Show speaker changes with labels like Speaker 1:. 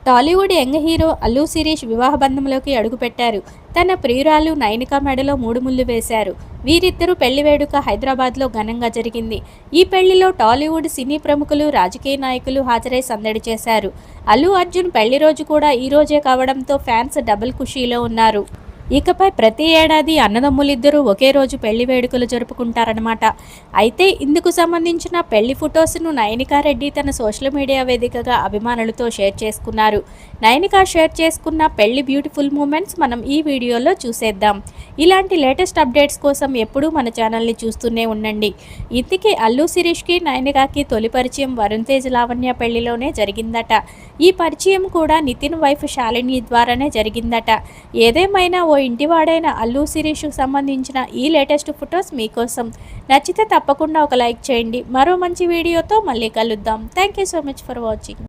Speaker 1: Tollywood young hero Allu Sirish వివాహ బంధంలోకి అడుగుపెట్టారు. తన ప్రియురాలు నైనిక మెడలో 3 ముళ్లు వేశారు. వీరిద్దరూ పెళ్లి వేడుక హైదరాబాద్లో ఘనంగా జరిగింది. ఈ పెళ్లిలో టాలీవుడ్ సినీ ప్రముఖులు, రాజకీయ నాయకులు హాజరై సందడి చేశారు. అల్లు అర్జున్ పెళ్లి రోజు కూడా ఈ రోజే కావడంతో ఫ్యాన్స్ డబుల్ ఖుషీలో ఉన్నారు. ఇకపై ప్రతి ఏడాది అన్నదమ్ములిద్దరూ ఒకే రోజు పెళ్లి వేడుకలు జరుపుకుంటారన్నమాట. అయితే ఇందుకు సంబంధించిన పెళ్లి ఫొటోస్ను నయనికా రెడ్డి తన సోషల్ మీడియా వేదికగా అభిమానులతో షేర్ చేసుకున్నారు. నయనిక షేర్ చేసుకున్న పెళ్లి బ్యూటిఫుల్ మూమెంట్స్ మనం ఈ వీడియోలో చూసేద్దాం. ఇలాంటి లేటెస్ట్ అప్డేట్స్ కోసం ఎప్పుడూ మన ఛానల్ని చూస్తూనే ఉండండి. ఇంతకీ అల్లు శిరీష్కి నయనికాకి తొలి పరిచయం వరుణ్ తేజ్ లావణ్య పెళ్లిలోనే జరిగిందట. ఈ పరిచయం కూడా నితిన్ వైఫ్ శాలిని ద్వారానే జరిగిందట. ఏదేమైనా ఓ ఇంటివాడైన అల్లు శిరీష్కు సంబంధించిన ఈ లేటెస్ట్ ఫొటోస్ మీకోసం. నచ్చితే తప్పకుండా ఒక లైక్ చేయండి. మరో మంచి వీడియోతో మళ్ళీ కలుద్దాం. Thank you so much for watching.